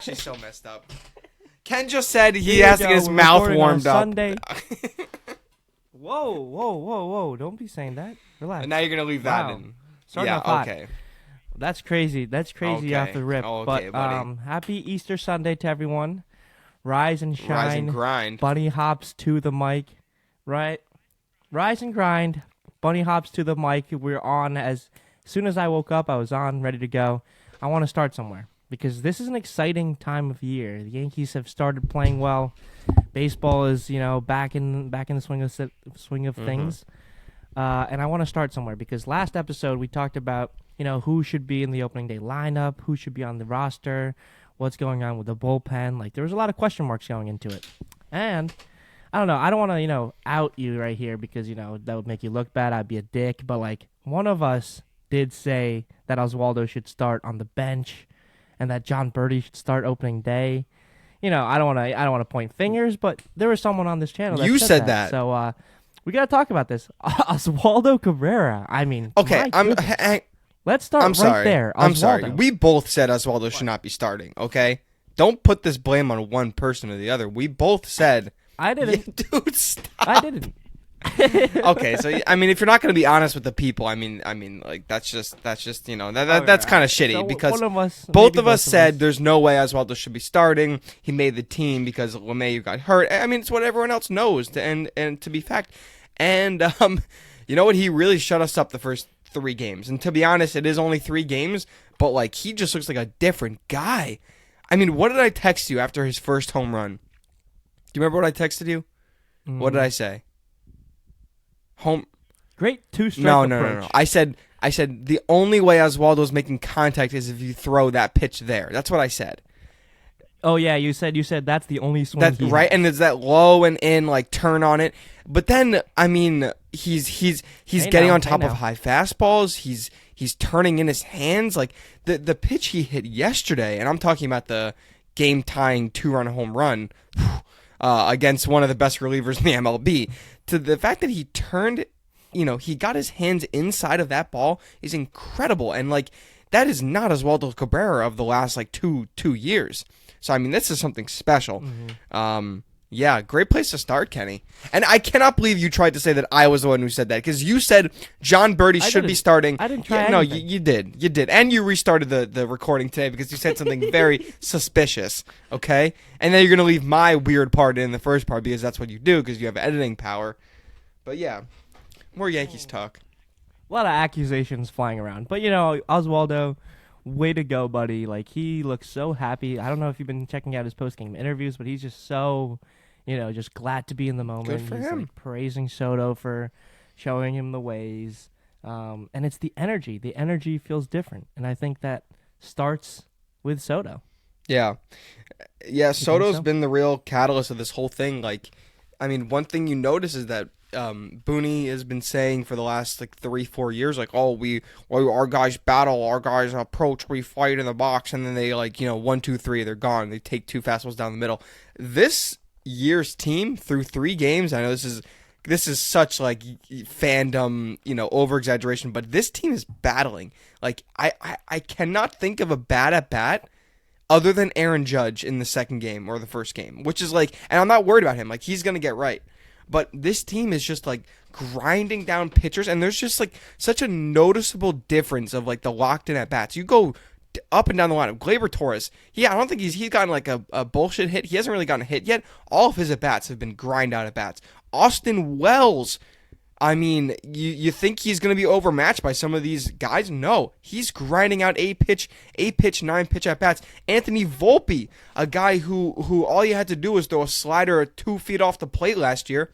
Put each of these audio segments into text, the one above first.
She's so messed up. Ken just said he has to get his mouth warmed up. Sunday. Whoa. Don't be saying that. Relax. And now you're going to leave that in. Starting off hot. Okay. That's crazy. Okay. Off the rip. Okay, but buddy. Happy Easter Sunday to everyone. Rise and shine. Rise and grind. Bunny hops to the mic. Right? Rise and grind. Bunny hops to the mic. We're on as soon as I woke up. I was on, ready to go. I want to start somewhere because this is an exciting time of year. The Yankees have started playing well. Baseball is, back in the swing of things. And I want to start somewhere because last episode we talked about, who should be in the opening day lineup, who should be on the roster, what's going on with the bullpen. Like, there was a lot of question marks going into it. And I don't know. I don't want to, out you right here because, that would make you look bad. I'd be a dick. But, like, one of us did say that Oswaldo should start on the bench and that John Birdie should start opening day. I don't want to point fingers, but there was someone on this channel that said that. So we got to talk about this. Oswaldo Cabrera. I mean, okay, let's start right there. I'm sorry. We both said Oswaldo should not be starting, okay? Don't put this blame on one person or the other. We both said I didn't. Dude, stop. I didn't. Okay, so if you're not going to be honest with the people, like that's just that's kind of shitty so because both of us said there's no way Oswaldo should be starting. He made the team because LeMahieu got hurt. It's what everyone else knows, and to be fact. And you know what? He really shut us up the first 3 games. And to be honest, it is only 3 games, but like he just looks like a different guy. What did I text you after his first home run? Do you remember what I texted you? What did I say? Great 2-strike approach. No. I said the only way Oswaldo's making contact is if you throw that pitch there. That's what I said. Oh yeah, you said that's the only swing. That's right, and it's that low and in like turn on it. But then he's getting on top of high fastballs. He's turning in his hands like the pitch he hit yesterday, and I'm talking about the game tying 2-run home run against one of the best relievers in the MLB. To the fact that he turned, he got his hands inside of that ball is incredible. And, like, that is not Oswaldo Cabrera of the last, like, two years. So, this is something special. Yeah, great place to start, Kenny. And I cannot believe you tried to say that I was the one who said that, because you said John Birdie should be starting. I didn't try No, you did. You did. And you restarted the recording today because you said something very suspicious, okay? And then you're going to leave my weird part in the first part because that's what you do because you have editing power. But yeah, more Yankees talk. A lot of accusations flying around. But, Oswaldo, way to go, buddy. Like, he looks so happy. I don't know if you've been checking out his post-game interviews, but he's just so... just glad to be in the moment. Good for him. Like, praising Soto for showing him the ways. And it's the energy. The energy feels different. And I think that starts with Soto. Yeah. Yeah, Soto's been the real catalyst of this whole thing. Like, one thing you notice is that Booney has been saying for the last, 3-4 years, our guys battle, our guys approach, we fight in the box, and then they, 1, 2, 3, they're gone. They take 2 fastballs down the middle. This year's team through 3 games. I know this is such fandom, over exaggeration, but this team is battling. Like I cannot think of a bad at bat other than Aaron Judge in the second game or the first game, which is and I'm not worried about him. Like he's gonna get right, but this team is just grinding down pitchers, and there's just such a noticeable difference of the locked in at bats. You go up and down the lineup. Gleyber Torres, I don't think he's gotten a bullshit hit. He hasn't really gotten a hit yet. All of his at-bats have been grind out at-bats. Austin Wells, you think he's going to be overmatched by some of these guys? No. He's grinding out 8-pitch, 9-pitch at-bats. Anthony Volpe, a guy who all you had to do was throw a slider 2 feet off the plate last year.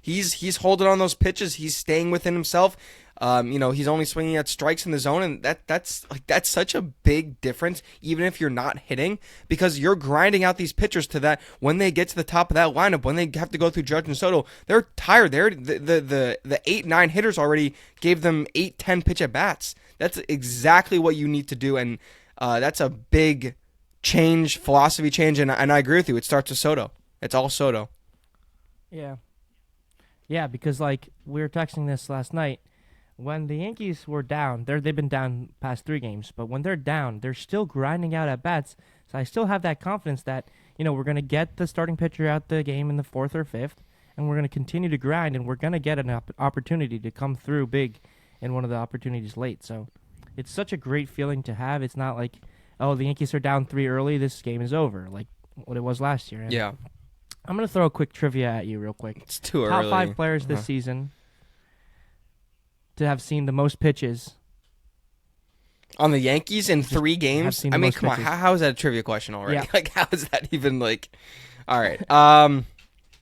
He's holding on those pitches. He's staying within himself. He's only swinging at strikes in the zone, and that's such a big difference, even if you're not hitting, because you're grinding out these pitchers to that when they get to the top of that lineup, when they have to go through Judge and Soto, they're tired. The 8-9 hitters already gave them 8-10 pitch at bats. That's exactly what you need to do, and that's a big change, philosophy change, and I agree with you. It starts with Soto. It's all Soto. Yeah, because we were texting this last night. When the Yankees were down, they've been down past 3 games, but when they're down, they're still grinding out at bats So I still have that confidence that, we're going to get the starting pitcher out the game in the 4th or 5th, and we're going to continue to grind, and we're going to get an opportunity to come through big in one of the opportunities late. So it's such a great feeling to have. It's not like, oh, the Yankees are down 3 early, this game is over, like what it was last year. And Yeah. I'm going to throw a quick trivia at you real quick. It's too Top early. 5 players this season to have seen the most pitches. On the Yankees in 3 games? seen I the mean, most come on. pitches. How is that a trivia question already? Yeah. Like, how is that even, like... All right.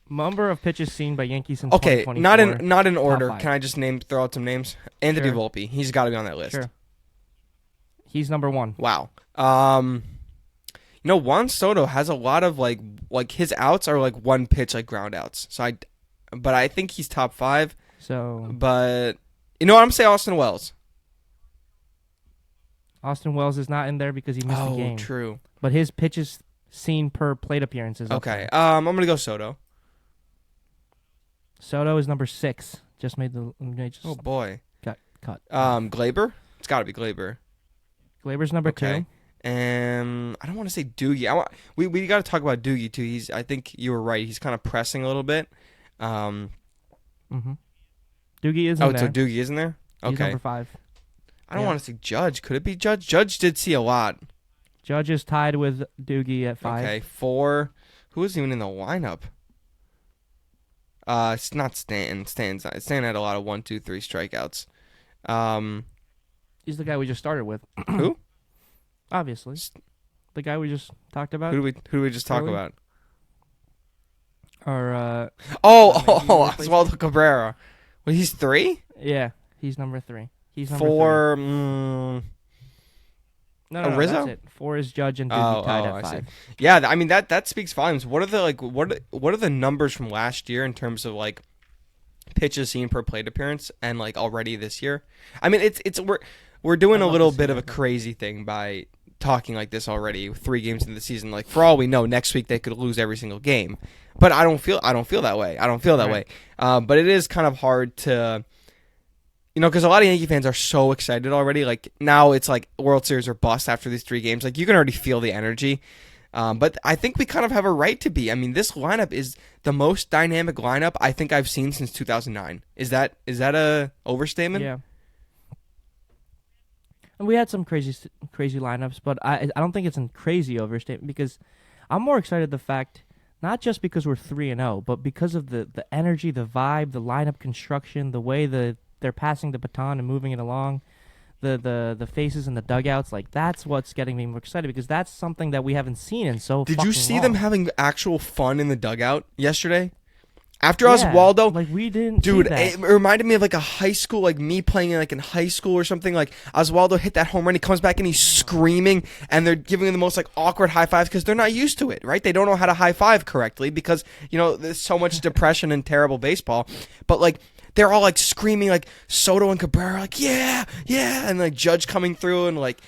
Number of pitches seen by Yankees in Okay, 2024. not in order. 5. Can I just throw out some names? Anthony Sure. Volpe. He's got to be on that list. Sure. He's number 1. Wow. Juan Soto has a lot of like his outs are like one pitch like ground outs. But I think he's top 5. So But I'm gonna say Austin Wells. Austin Wells is not in there because he missed the game. Oh, true. But his pitches seen per plate appearances. Okay. I'm gonna go Soto. Soto is number 6. Just made the. Oh boy. Got cut. Glaber. It's got to be Glaber. Glaber's number 2. And I don't want to say Doogie. We got to talk about Doogie too. I think you were right. He's kind of pressing a little bit. Doogie is in Oh, there. so Doogie isn't there? He's Okay. number 5. I don't want to say Judge. Could it be Judge? Judge did see a lot. Judge is tied with Doogie at 5. Okay, 4. Who was even in the lineup? It's not Stanton. Stanton had a lot of 1, 2, 3 strikeouts. He's the guy we just started with. Who? Obviously. The guy we just talked about. Who do we just talk Early? about? Or Oswaldo Cabrera. Well, he's 3? yeah, he's number 3. He's number 4. 3. No, Rizzo? that's it. 4 is Judge and Doogie tied I at see. 5. Yeah, I mean that speaks volumes. What are the numbers from last year in terms of like pitches seen per plate appearance and like already this year? I mean, we're doing a little bit of a crazy thing by talking like this already 3 games into the season. Like for all we know, next week they could lose every single game. But I don't feel that way. Right. But it is kind of hard to, because a lot of Yankee fans are so excited already. Like now it's like World Series or bust after these 3 games. Like you can already feel the energy. But I think we kind of have a right to be. I mean, this lineup is the most dynamic lineup I think I've seen since 2009. Is that a overstatement? Yeah. And we had some crazy lineups, but I don't think it's a crazy overstatement because I'm more excited the fact not just because we're 3-0, but because of the energy, the vibe, the lineup construction, the way they're passing the baton and moving it along, the faces in the dugouts. Like that's what's getting me more excited because that's something that we haven't seen in so. Did fucking you see long. them having actual fun in the dugout yesterday? After Oswaldo, like we didn't, dude, see that. it reminded me of like a high school, like me playing in high school or something. Like Oswaldo hit that home run, he comes back and he's screaming, and they're giving him the most like awkward high fives because they're not used to it, right? They don't know how to high five correctly because there's so much depression and terrible baseball. But like they're all like screaming, like Soto and Cabrera, like yeah, and like Judge coming through and like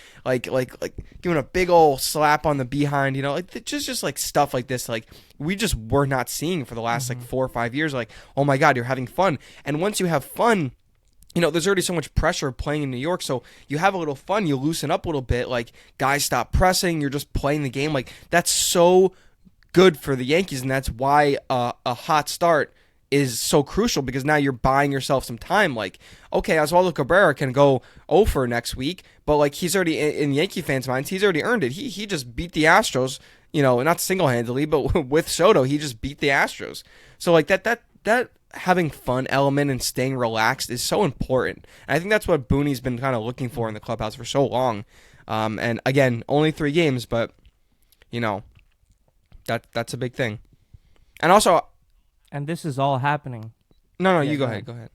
giving a big old slap on the behind, like just like stuff like this, like we just were not seeing for the last like 4 or 5 years. Like, oh my God, you're having fun, and once you have fun, there's already so much pressure playing in New York, so you have a little fun, you loosen up a little bit, like guys stop pressing, you're just playing the game, like that's so good for the Yankees, and that's why a hot start is so crucial because now you're buying yourself some time. Like, okay, Oswaldo Cabrera can go 0 for next week, but like he's already in Yankee fans' minds, he's already earned it. He just beat the Astros, not single-handedly, but with Soto, he just beat the Astros. So like that having fun element and staying relaxed is so important. And I think that's what Booney's been kind of looking for in the clubhouse for so long. And again, only 3 games, but that's a big thing. And also. And this is all happening. No, Yeah, you go go ahead.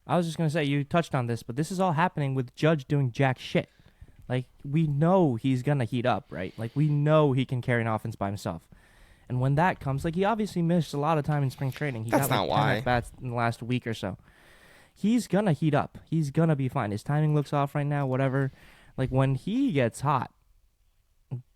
I was just going to say, you touched on this, but this is all happening with Judge doing jack shit. Like, we know he's going to heat up, right? Like, we know he can carry an offense by himself. And when that comes, like, he obviously missed a lot of time in spring training. He That's got, not like, 10 why. at-bats in the last week or so. He's going to heat up. He's going to be fine. His timing looks off right now, whatever. Like, when he gets hot,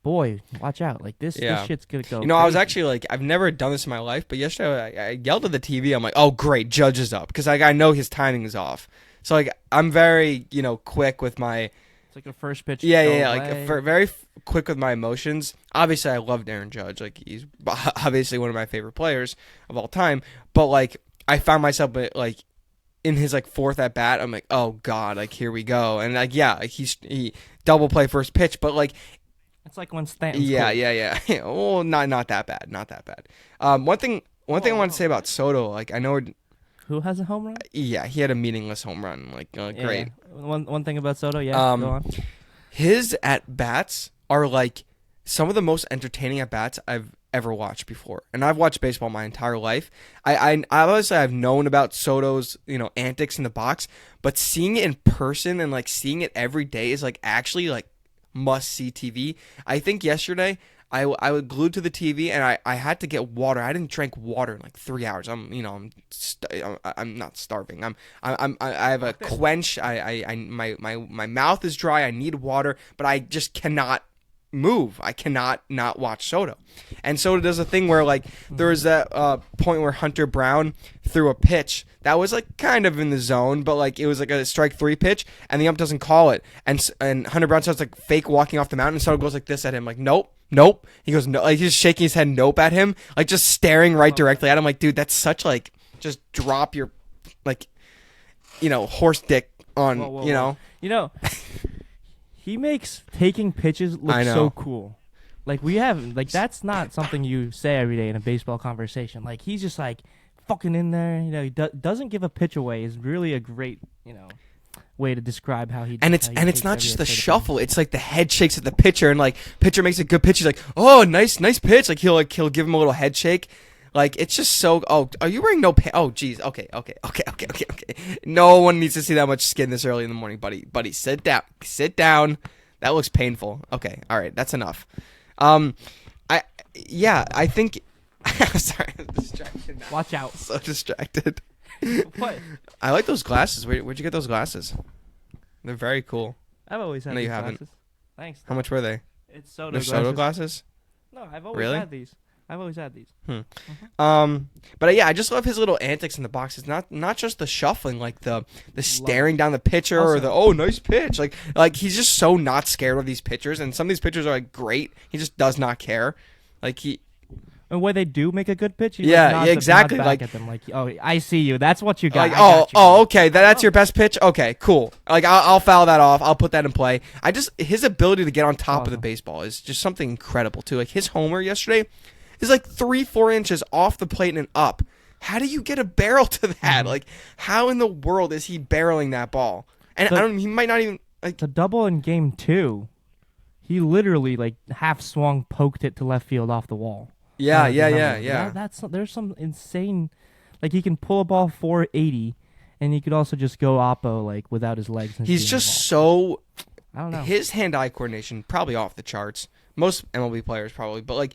boy, watch out. Like, this shit's going to go I was crazy. actually like, I've never done this in my life, but yesterday I yelled at the TV. I'm like, oh, great, Judge is up. Because like, I know his timing is off. So like, I'm very, quick with my It's like a first pitch. Yeah. Like very quick with my emotions. Obviously, I loved Aaron Judge. Like he's obviously one of my favorite players of all time. But like I found myself like in his like fourth at bat, I'm like, oh god, like here we go. And like like he double play first pitch, but like it's like when Stanton's yeah. Oh, not that bad, not that bad. One thing I want to say about Soto, like I know who has a home run? Yeah, he had a meaningless home run. Like great. One thing about Soto, go on. His at bats are like some of the most entertaining at bats I've ever watched before, and I've watched baseball my entire life. I obviously I've known about Soto's antics in the box, but seeing it in person and like seeing it every day is like actually like must see TV. I think yesterday I was glued to the TV and I had to get water. I didn't drink water in like 3 hours. I'm not starving. I have a quench. My mouth is dry. I need water, but I just cannot move. I cannot not watch Soto. And Soto does a thing where like there was that point where Hunter Brown threw a pitch that was like kind of in the zone, but like it was like a strike 3 pitch, and the ump doesn't call it, and Hunter Brown starts like fake walking off the mound, and Soto goes like this at him, like nope. He goes no, like he's shaking his head nope at him, like just staring right directly at him, like dude, that's such like just drop your like horse dick on whoa. He makes taking pitches look so cool. Like we have like that's not something you say every day in a baseball conversation. Like he's just like fucking in there. He doesn't give a pitch away is really a great way to describe how he. And it's not just the shuffle. It's like the head shakes at the pitcher, and like pitcher makes a good pitch. He's like, oh, nice pitch. Like he'll give him a little head shake. Like it's just so. Oh, are you wearing no pants? Oh, geez. Okay. No one needs to see that much skin this early in the morning, buddy. Sit down. That looks painful. Okay, all right, that's enough. I think. Sorry, I'm distracted now. Watch out. So distracted. What? I like those glasses. Where'd you get those glasses? They're very cool. I've always had. No, these you glasses. haven't. Thanks. How much were they? It's Soto They're glasses. Soto glasses. No, I've always had these. But yeah, I just love his little antics in the box. It's not just the shuffling, like the staring down the pitcher or the nice pitch. Like he's just so not scared of these pitchers, and some of these pitchers are like great. He just does not care. Like and when they do make a good pitch, exactly. Back at them, like, oh, I see you. That's what you got. Like, okay, that's your best pitch. Okay, cool. Like, I'll foul that off. I'll put that in play. His ability to get on top of the baseball is just something incredible too. Like his homer yesterday is like 3-4 inches off the plate and up. How do you get a barrel to that? Mm-hmm. Like, how in the world is he barreling that ball? And he might not even like the double in game 2. He literally like half swung, poked it to left field off the wall. Yeah. There's some insane, like he can pull a ball 480, and he could also just go oppo like without his legs. He's just so. I don't know. His hand-eye coordination probably off the charts. Most MLB players probably, but like.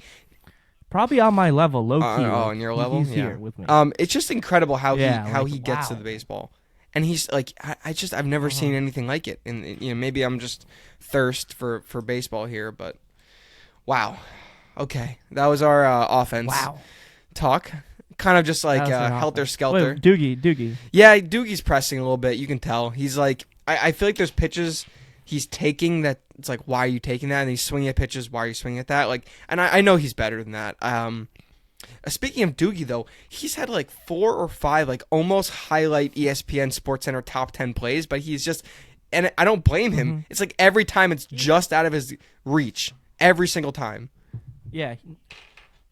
Probably on my level, low key. On your level, he's here with me. It's just incredible how he gets to the baseball, and he's like, I've never seen anything like it. And maybe I'm just thirst for baseball here, but wow. Okay, that was our offense talk. Kind of just like helter skelter. Wait, Doogie. Yeah, Doogie's pressing a little bit. You can tell he's like. I feel like there's pitches he's taking that. It's like, why are you taking that? And he's swinging at pitches. Why are you swinging at that? Like, and I know he's better than that. Speaking of Doogie though, he's had like 4 or 5 like almost highlight ESPN SportsCenter top 10 plays, but he's just, and I don't blame him. Mm-hmm. It's like every time it's just out of his reach, every single time. Yeah,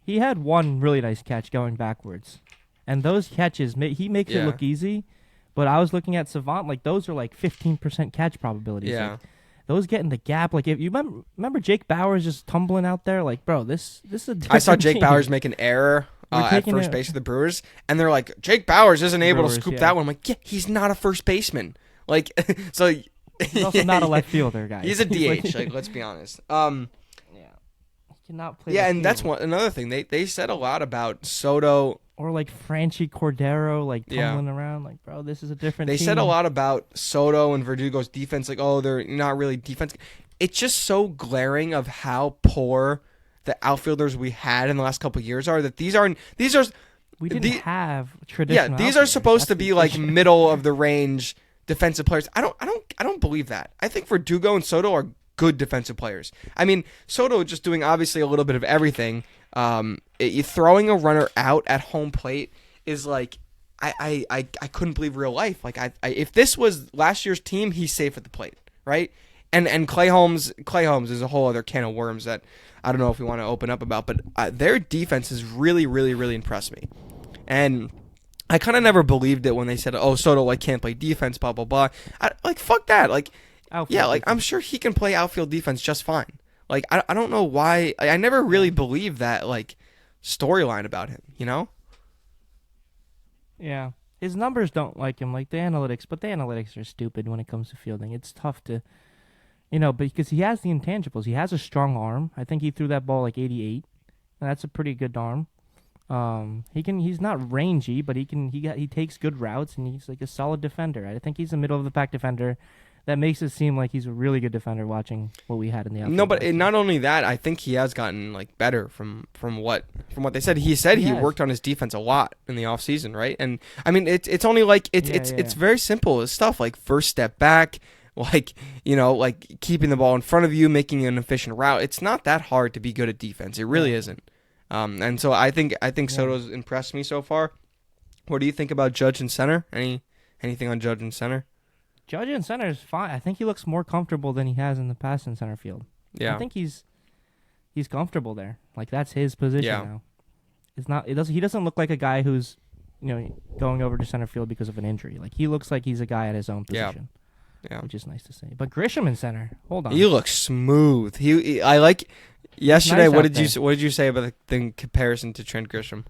he had one really nice catch going backwards, and those catches he makes it look easy. But I was looking at Savant, like those are like 15% catch probabilities. Yeah, like, those get in the gap. Like if you remember Jake Bauers just tumbling out there, like bro, this is a different I saw Jake team. Bauers make an error at first base of the Brewers, and they're like, Jake Bauers isn't able to scoop that one. I'm like, yeah, he's not a first baseman. Like, so he's also not a left fielder, guys. He's a DH. Like, let's be honest. Cannot play. Yeah, and that's another thing. They said a lot about Soto or like Franchi Cordero, like tumbling around. Like, bro, this is a different. They team. said a lot about Soto and Verdugo's defense. Like, oh, they're not really defense. It's just so glaring of how poor the outfielders we had in the last couple of years are. That these are. We didn't have traditional. Yeah, these are supposed to be like middle of the range defensive players. I don't believe that. I think Verdugo and Soto are good defensive players. I mean, Soto just doing obviously a little bit of everything. Throwing a runner out at home plate is like I couldn't believe real life. Like if this was last year's team, he's safe at the plate, right? And Clay Holmes is a whole other can of worms that I don't know if we want to open up about, but their defense has really, really, really impressed me. And I kind of never believed it when they said, "Oh, Soto like can't play defense," blah blah blah. Fuck that. I'm sure he can play outfield defense just fine. Like I don't know why I never really believed that like storyline about him. You know? Yeah, his numbers don't like him, like the analytics, but the analytics are stupid when it comes to fielding. It's tough to. Because he has the intangibles. He has a strong arm. I think he threw that ball like 88, and that's a pretty good arm. He's not rangy, but he takes good routes, and he's like a solid defender. I think he's a middle of the pack defender. That makes it seem like he's a really good defender. Watching what we had in the outfield. No, but not only that, I think he has gotten like better from what they said. He said he worked on his defense a lot in the offseason, right? And I mean, it's only like it's very simple. It's stuff like first step back. Like, like keeping the ball in front of you, making an efficient route. It's not that hard to be good at defense. It really isn't. And so I think Soto's impressed me so far. What do you think about Judge in center? Anything on Judge in center? Judge in center is fine. I think he looks more comfortable than he has in the past in center field. Yeah. I think he's comfortable there. Like that's his position now. He doesn't look like a guy who's, going over to center field because of an injury. Like he looks like he's a guy at his own position. Yeah, which is nice to see. But Grisham in center, hold on. He looks smooth. I like yesterday. Nice what did you say about the comparison to Trent Grisham?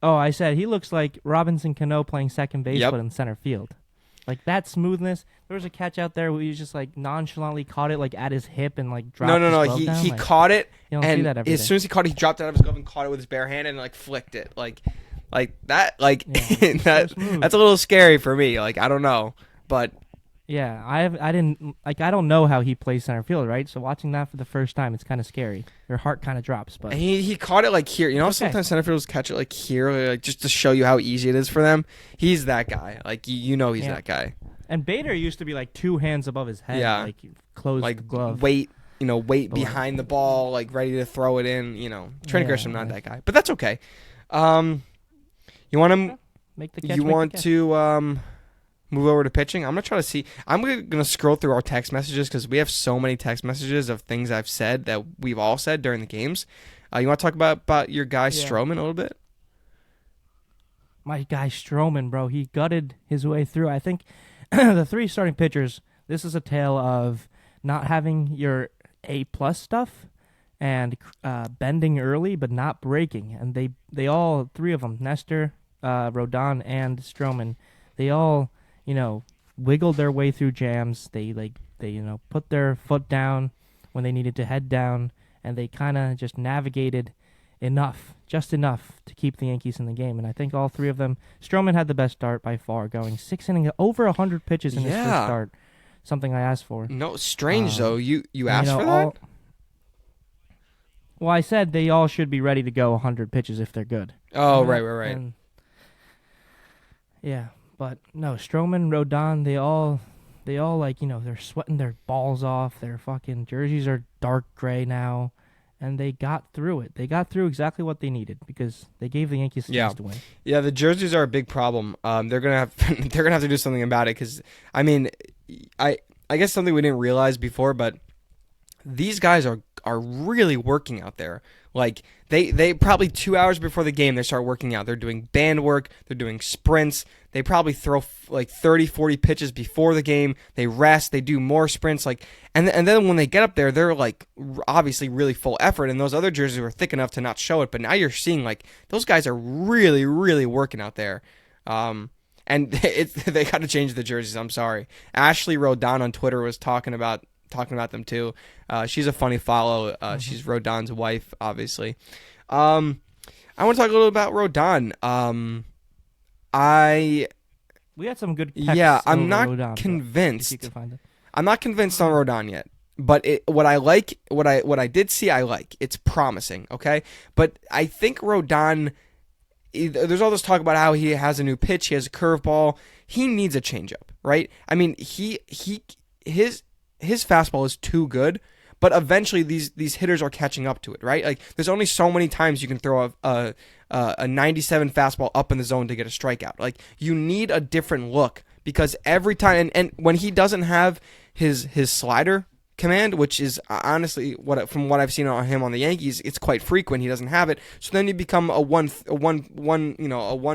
Oh, I said he looks like Robinson Cano playing second base, but in center field. Like that smoothness. There was a catch out there where he just like nonchalantly caught it like at his hip and like dropped. No. He caught it, and as soon as he caught it, he dropped it out of his glove and caught it with his bare hand and like flicked it like that. Like that's a little scary for me. Like I don't know. But yeah, I don't know how he plays center field, right? So watching that for the first time, it's kind of scary. Your heart kind of drops. But he caught it like here. Sometimes center fielders catch it like here, like just to show you how easy it is for them. He's that guy. Like he's that guy. And Bader used to be like 2 hands above his head, like closed like glove. Weight behind the ball, like ready to throw it in. Trent Grisham, not that guy, but that's okay. You want to make the catch? You want to move over to pitching? I'm going to try to see. I'm going to scroll through our text messages because we have so many text messages of things I've said that we've all said during the games. You want to talk about your guy Stroman a little bit? My guy Stroman, bro. He gutted his way through. I think the 3 starting pitchers, this is a tale of not having your A-plus stuff and bending early but not breaking. And they all, 3 of them, Nestor, Rodon, and Stroman, they all... wiggled their way through jams. They put their foot down when they needed to head down, and they kind of just navigated just enough to keep the Yankees in the game. And I think all 3 of them, Stroman had the best start by far, going 6 innings, over 100 pitches in his first start. Something I asked for. No, strange though. You asked for that? Well, I said they all should be ready to go 100 pitches if they're good. Oh, right. And, yeah. But no, Stroman, Rodon, they all they're sweating their balls off. Their fucking jerseys are dark gray now, and they got through it. They got through exactly what they needed because they gave the Yankees a chance to win. Yeah, the jerseys are a big problem. They're gonna have to do something about it because I mean, I guess something we didn't realize before, but these guys are really working out there. Like they probably 2 hours before the game they start working out. They're doing band work, they're doing sprints. They probably throw like 30, 40 pitches before the game. They rest, they do more sprints and then when they get up there they're like obviously really full effort, and those other jerseys were thick enough to not show it, but now you're seeing like those guys are really really working out there. And they got to change the jerseys. I'm sorry. Ashley Rodon on Twitter was talking about them too. She's a funny follow. She's Rodon's wife, obviously. I want to talk a little about Rodon. We had some good. I'm not Rodon, convinced. If you can find it. I'm not convinced on Rodon yet. But what I did see, I like. It's promising. Okay, but I think Rodon there's all this talk about how he has a new pitch, he has a curveball. He needs a changeup, right? I mean, his fastball is too good, but eventually these hitters are catching up to it, right? Like there's only so many times you can throw a 97 fastball up in the zone to get a strikeout. Like you need a different look because every time and when he doesn't have his slider command, which is honestly from what I've seen on him on the Yankees, it's quite frequent. He doesn't have it, so then you become a one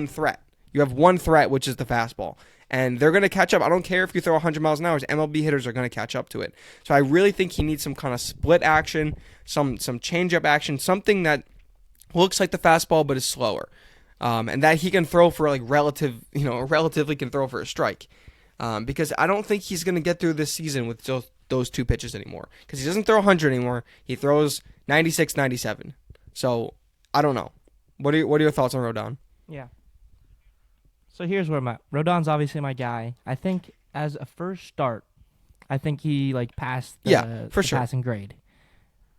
threat. You have one threat, which is the fastball, and they're going to catch up. I don't care if you throw 100 miles an hour; MLB hitters are going to catch up to it. So I really think he needs some kind of split action, some changeup action, something that looks like the fastball but is slower, and that he can throw for like relatively can throw for a strike. Because I don't think he's going to get through this season with those two pitches anymore. Because he doesn't throw 100 anymore. He throws 96, 97. So, I don't know. What are your thoughts on Rodon? Yeah. So here's where I'm at. Rodon's obviously my guy. I think as a first start, I think he passed the passing grade.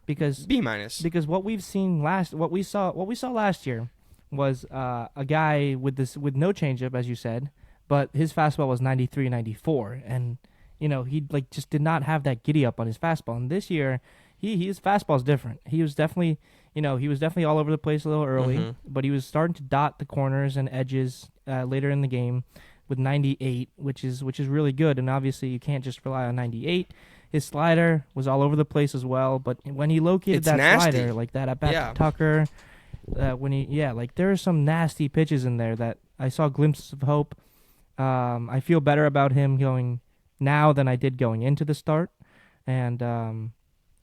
Because B-. Because what we saw last year was a guy with no changeup, as you said, but his fastball was 93, 94, and he just did not have that giddy up on his fastball. And this year, his fastball is different. He was definitely all over the place a little early, but he was starting to dot the corners and edges later in the game with 98, which is really good. And obviously, you can't just rely on 98. His slider was all over the place as well, but when he located slider like that at bat to Tucker, there are some nasty pitches in there that I saw glimpses of hope. I feel better about him going now than I did going into the start, and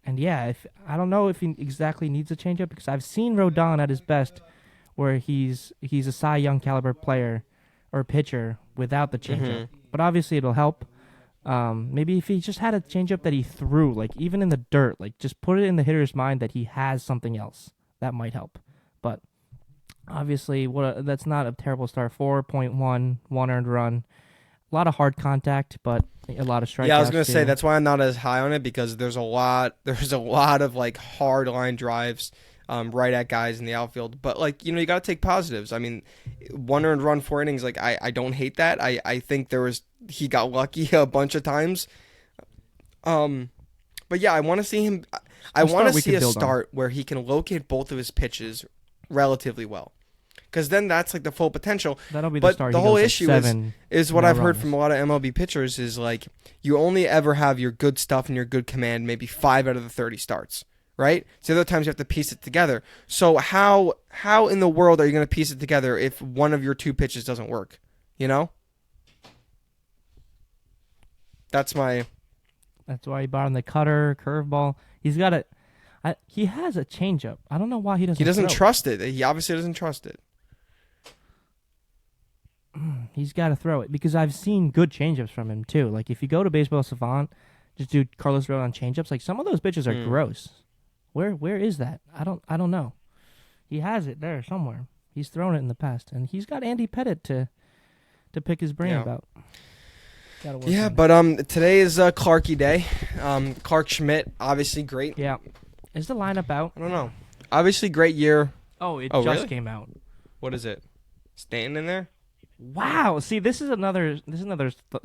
if I don't know if he exactly needs a changeup because I've seen Rodon at his best, where he's a Cy Young caliber player or pitcher without the changeup. But obviously it'll help. Maybe if he just had a changeup that he threw, like even in the dirt, like just put it in the hitter's mind that he has something else that might help. But obviously, that's not a terrible start. 4.1, 1 earned run. A lot of hard contact, but a lot of strikeouts. Yeah, I was going to say that's why I'm not as high on it because there's a lot of like hard line drives right at guys in the outfield. But you got to take positives. I mean, 1 earned run, 4 innings. Like I don't hate that. I think he got lucky a bunch of times. But yeah, I want to see him. I want to see a start where he can locate both of his pitches relatively well, because then that's like the full potential. That'll be the start. The whole issue is what I've heard from a lot of MLB pitchers is like you only ever have your good stuff and your good command maybe 5 out of the 30 starts, right? So the other times you have to piece it together. So how in the world are you going to piece it together if one of your 2 pitches doesn't work? That's why he brought in the cutter, curveball. He's got it. He has a changeup. I don't know why he doesn't. He doesn't trust it. He obviously doesn't trust it. He's got to throw it because I've seen good changeups from him too. Like if you go to Baseball Savant, just do Carlos Rodon changeups. Like some of those pitches are gross. Where is that? I don't know. He has it there somewhere. He's thrown it in the past, and he's got Andy Pettit to pick his brain about. Yeah, but today is Clarky Day. Clark Schmidt, obviously great. Yeah. Is the lineup out? I don't know. Obviously great year. It just really? Came out. What is it? Stanton in there? Wow. See, this is another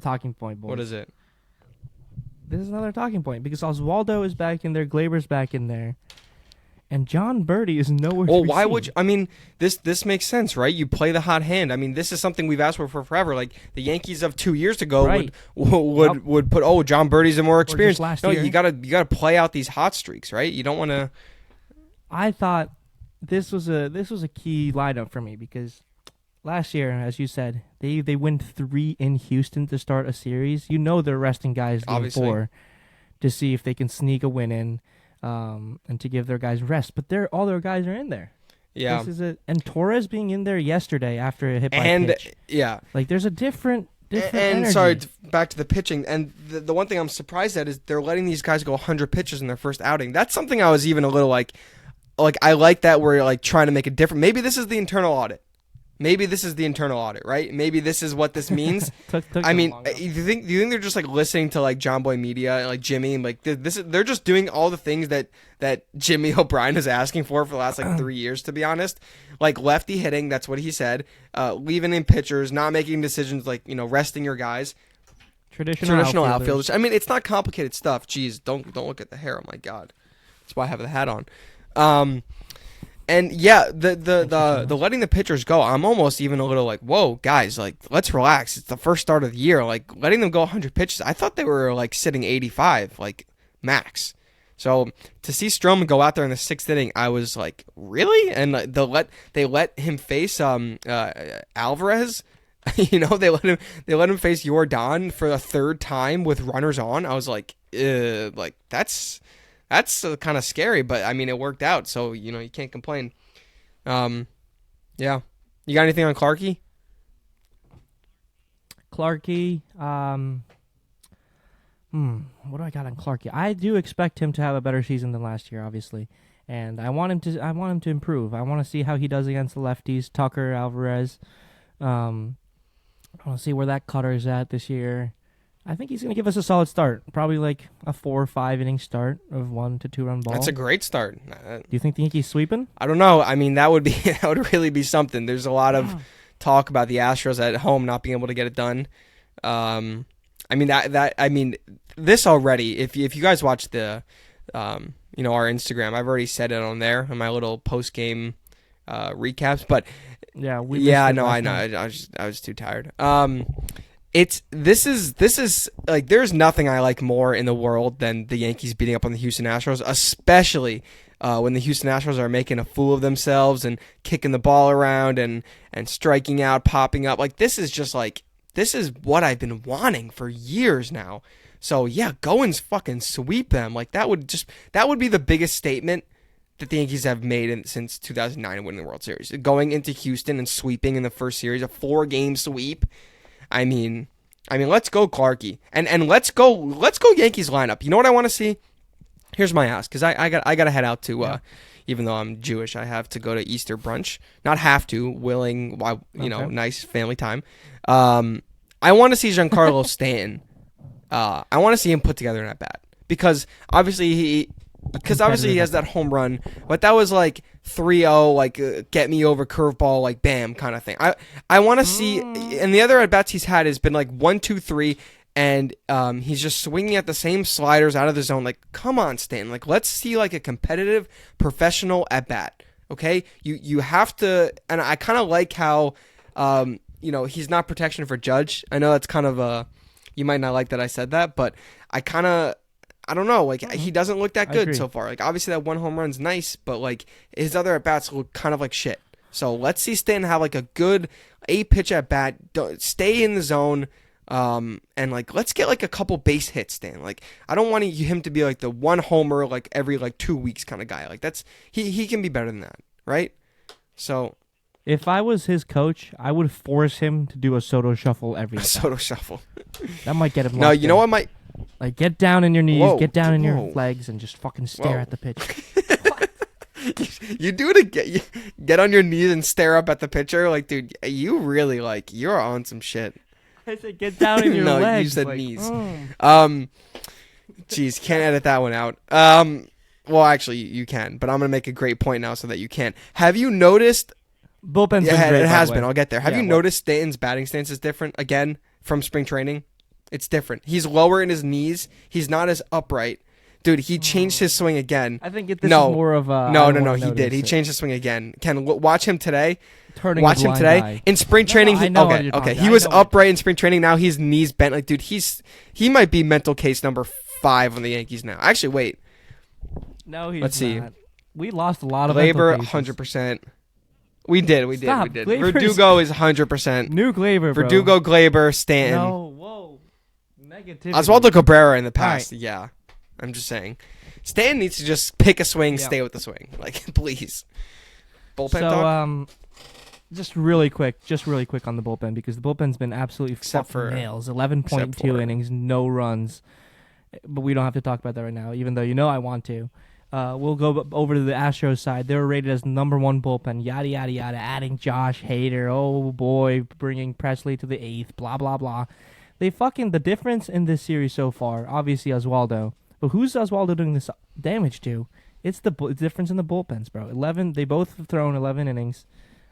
talking point, boys. What is it? This is another talking point because Oswaldo is back in there, Glaber's back in there, and John Birdie is nowhere. Well, why would you? I mean, this makes sense, right? You play the hot hand. I mean, this is something we've asked for forever. Like the Yankees of 2 years ago would put John Birdie's a more experienced. No, you gotta play out these hot streaks, right? You don't want to. I thought this was a key lineup for me because last year, as you said, they win 3 in Houston to start a series. They're resting guys game 4 to see if they can sneak a win in. And to give their guys rest, but all their guys are in there. Yeah, and Torres being in there yesterday after a hit by pitch. Yeah, like there's a different. And energy. Sorry, back to the pitching. And the one thing I'm surprised at is they're letting these guys go 100 pitches in their first outing. That's something I was even a little like I like that we're like trying to make it different. Maybe this is the internal audit. Maybe this is the internal audit, right? Maybe this is what this means. took I mean, long do you think they're just like listening to like John Boy Media, like Jimmy, and like they're just doing all the things that Jimmy O'Brien is asking for the last like 3 years, to be honest. Like lefty hitting, that's what he said. Leaving in pitchers, not making decisions, like resting your guys. Traditional outfielders. I mean, it's not complicated stuff. Jeez, don't look at the hair. Oh my God, that's why I have the hat on. And yeah, the letting the pitchers go, I'm almost even a little like, whoa, guys, like, let's relax. It's the first start of the year. Like, letting them go 100 pitches, I thought they were, like, sitting 85, like, max. So, to see Stroman go out there in the 6th inning, I was like, really? And they let him face Alvarez. They let him face Yordan for a 3rd time with runners on. I was like, that's kind of scary, but I mean, it worked out, so you can't complain. Yeah, you got anything on Clarkie? Clarkie, what do I got on Clarkie? I do expect him to have a better season than last year, obviously, and I want him to improve. I want to see how he does against the lefties, Tucker, Alvarez. I want to see where that cutter is at this year. I think he's going to give us a solid start. Probably like a 4 or 5 inning start of 1 to 2 run ball. That's a great start. Do you think the Yankees sweeping? I don't know. I mean, that would really be something. There's a lot of talk about the Astros at home not being able to get it done. I mean this already. If you guys watch the our Instagram, I've already said it on there in my little post game recaps. But yeah, I know. I was too tired. This is like, there's nothing I like more in the world than the Yankees beating up on the Houston Astros, especially when the Houston Astros are making a fool of themselves and kicking the ball around and striking out, popping up. Like, this is what I've been wanting for years now. So yeah, go and fucking sweep them. Like, that would be the biggest statement that the Yankees have made since 2009 and winning the World Series. Going into Houston and sweeping in the first series, a 4-game sweep. I mean, let's go Clarkie, and let's go Yankees lineup. You know what I want to see? Here's my ask, because I got to head out to, even though I'm Jewish, I have to go to Easter brunch. Not have to, willing, nice family time. I want to see Giancarlo Stanton. I want to see him put together an at bat, because obviously he has that home run, but that was like 3-0, like get me over curveball, like bam kind of thing. I want to see, and the other at bats he's had has been like 1, 2, 3, and he's just swinging at the same sliders out of the zone. Like, come on, Stanton, like, let's see like a competitive professional at bat. Okay, you have to, and I kind of like how he's not protection for Judge. I know that's kind of you might not like that I said that, but I don't know. Like, he doesn't look that good so far. Like, obviously that 1 home run's nice, but like his other at bats look kind of like shit. So let's see Stanton have like a good 8-pitch at bat. Stay in the zone, and like let's get like a couple base hits, Stan. Like, I don't want him to be like the 1 homer like every like 2 weeks kind of guy. Like, that's he can be better than that, right? So, if I was his coach, I would force him to do a Soto shuffle every time. Soto shuffle. That might get him. No, you know what might. Like, get down in your knees, get down in your legs, and just fucking stare at the pitch. You do it get on your knees and stare up at the pitcher. Like, dude, you really, like, you're on some shit. I said get down in your legs. No, you said knees. Jeez, can't edit that one out. Well, actually, you can, but I'm going to make a great point now so that you can. Have you noticed... Bullpen's been great, it has been. I'll get there. Have you noticed Stanton's batting stance is different, again, from spring training? It's different. He's lower in his knees. He's not as upright. Dude, he changed his swing again. I think this is more of a... No, he did. He changed his swing again. Ken, watch him today. Watch him today. Eye. In spring training, he was upright in spring training. Now his knees bent. Like, dude, he might be mental case number 5 on the Yankees now. Actually, wait. No, he's Let's not. see. We lost a lot of Gleyber, mental 100%. We did. Stop. Verdugo is 100%. New Gleyber, bro. Verdugo, Gleyber, Stanton. No, whoa. Negativity. Oswaldo Cabrera in the past, yeah. I'm just saying. Stanton needs to just pick a swing, stay with the swing. Like, please. Bullpen talk? Just really quick on the bullpen, because the bullpen's been absolutely fucking nails. 11.2 innings, no runs. But we don't have to talk about that right now, even though I want to. we'll go over to the Astros side. They were rated as #1 bullpen. Yada yada yada. Adding Josh Hader. Oh boy, bringing Presley to the 8th. Blah blah blah. The difference in this series so far. Obviously Oswaldo, but who's Oswaldo doing this damage to? It's the difference in the bullpens, bro. 11. They both have thrown 11 innings,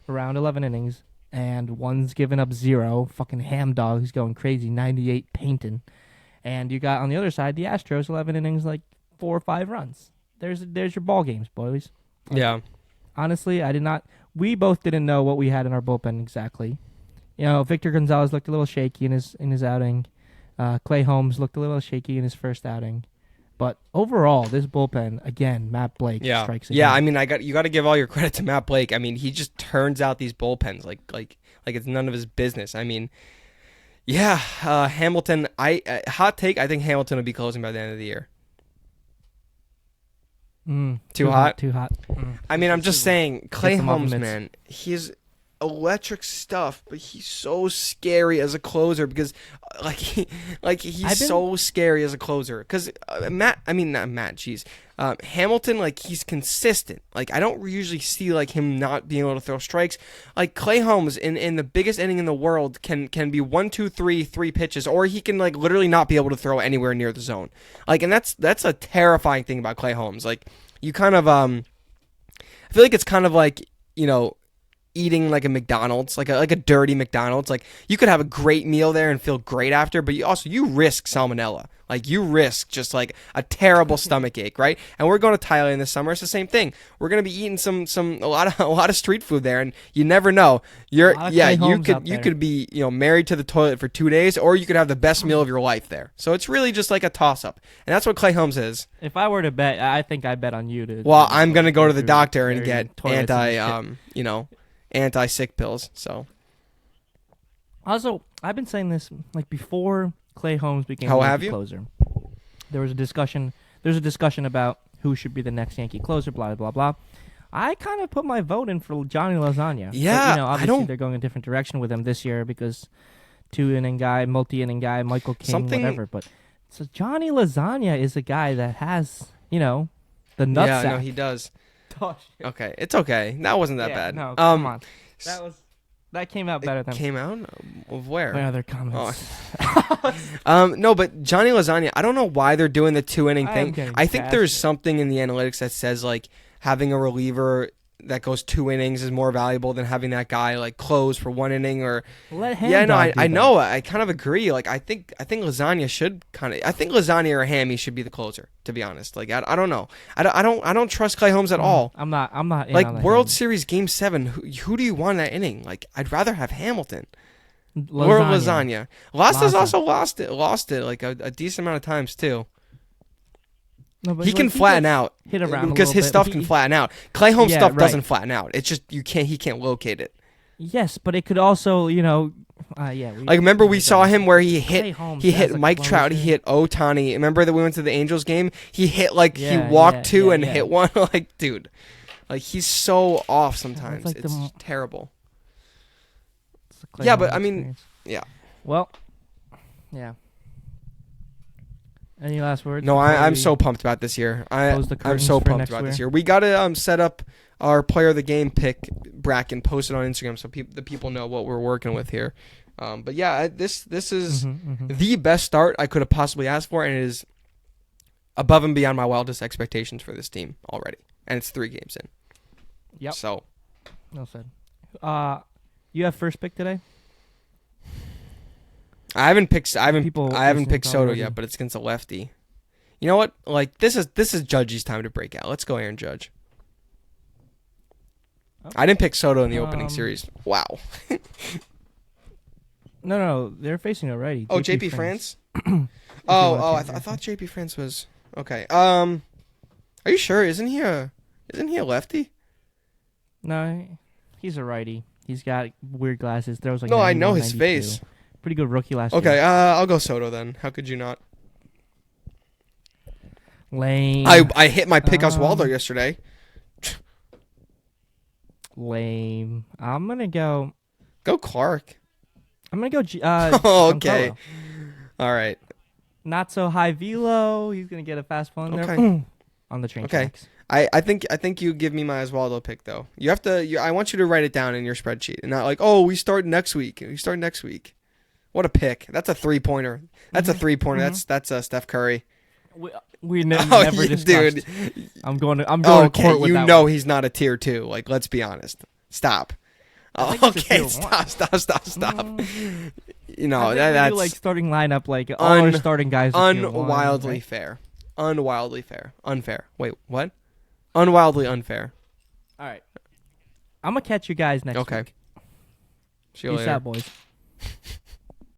around 11 innings, and one's given up 0. Fucking ham dog who's going crazy. 98 painting. And you got on the other side the Astros 11 innings, like 4 or 5 runs. There's your ball games, boys. Like, yeah. Honestly, we both didn't know what we had in our bullpen exactly. You know, Victor Gonzalez looked a little shaky in his outing. Clay Holmes looked a little shaky in his first outing. But overall, this bullpen, again, Matt Blake strikes again. Yeah, I mean, you got to give all your credit to Matt Blake. I mean, he just turns out these bullpens like it's none of his business. I mean, yeah, Hamilton. Hot take. I think Hamilton will be closing by the end of the year. Too hot. Too hot. I mean, I'm just saying, Clay Holmes, man, he's electric stuff, but he's so scary as a closer because, he's so scary as a closer. Because Hamilton, like, he's consistent. Like, I don't usually see like him not being able to throw strikes. Like Clay Holmes in the biggest inning in the world can be 1, 2, 3 pitches, or he can like literally not be able to throw anywhere near the zone. Like, and that's a terrifying thing about Clay Holmes. Like, you kind of I feel like it's kind of like, you know, eating like a McDonald's, like a dirty McDonald's. Like, you could have a great meal there and feel great after, but you risk salmonella. Like, you risk just like a terrible stomach ache, right? And we're going to Thailand this summer. It's the same thing. We're going to be eating a lot of street food there, and you never know. You could be, you know, married to the toilet for 2 days, or you could have the best meal of your life there. So it's really just like a toss up, and that's what Clay Holmes is. If I were to bet, I think I bet on you to. Well, I'm going to go to the doctor and get anti-sick pills. So also, I've been saying this like before Clay Holmes became Yankee closer. There was a discussion. There's a discussion about who should be the next Yankee closer. Blah blah blah. I kind of put my vote in for Johnny Lasagna. Yeah, but, you know, obviously they're going a different direction with him this year because 2-inning guy, multi-inning guy, Michael King, whatever. But so Johnny Lasagna is a guy that has, you know, the nutsack. Yeah, no, he does. Oh, okay, it's okay. That wasn't that bad. No, come on. That came out better than came out of where? My other comments. No, but Johnny Lasagna, I don't know why they're doing the 2-inning thing. I think there's something in the analytics that says like having a reliever that goes 2 innings is more valuable than having that guy like close for 1 inning or. Let him. Yeah, no, I know. I kind of agree. Like, I think Lasagna should I think Lasagna or Hammy should be the closer. To be honest, like I don't know. I don't trust Clay Holmes at all. I'm not. Like World Series Game 7, who do you want in that inning? Like, I'd rather have Hamilton or Lasagna. Lasagna's also lost it like a decent amount of times too. No, he can flatten out hit around because his stuff can flatten out. Clay Holmes stuff doesn't flatten out. It's just he can't locate it. Yes, but it could also, you know, like, remember we saw him where he hit Mike Trout, he hit Ohtani. Remember that we went to the Angels game? He hit he walked and hit one. Like, dude, like, he's so off sometimes. It's terrible. Yeah, but I mean, yeah. Well, yeah. Any last words? No, I'm so pumped about this year. I'm so pumped about this year. We got to set up our player of the game pick bracket and post it on Instagram so the people know what we're working with here. But yeah, this is the best start I could have possibly asked for, and it is above and beyond my wildest expectations for this team already. And it's 3 games in. Yep. So. Well said. You have first pick today? I haven't picked Soto yet, but it's against a lefty. You know what? Like, this is Judgy's time to break out. Let's go here and Judge. Okay. I didn't pick Soto in the opening series. Wow. No, they're facing a righty. Oh, JP France? I thought JP France was okay. Are you sure? Isn't he a lefty? No, he's a righty. He's got weird glasses. Throws like. No, I know his face. Pretty good rookie last year. Okay, I'll go Soto then. How could you not? Lame. I hit my pick Oswaldo yesterday. Lame. I'm gonna go. Go Clark. I'm gonna go. Okay. All right. Not so high velo. He's gonna get a fast one there on the train tracks. I think you give me my Oswaldo pick though. You have to. I want you to write it down in your spreadsheet and not like, oh, we start next week. We start next week. What a pick! That's a 3-pointer. That's a 3-pointer. That's Steph Curry. We never discussed. Dude. I'm going to court with that one. He's not a tier 2. Like, let's be honest. Stop. Okay, stop. You know that's like starting lineup, like all our starting guys. Unwildly fair. Unwildly fair. Unfair. Wait, what? Unwildly unfair. All right. I'm gonna catch you guys next week. See you later. Peace out, boys.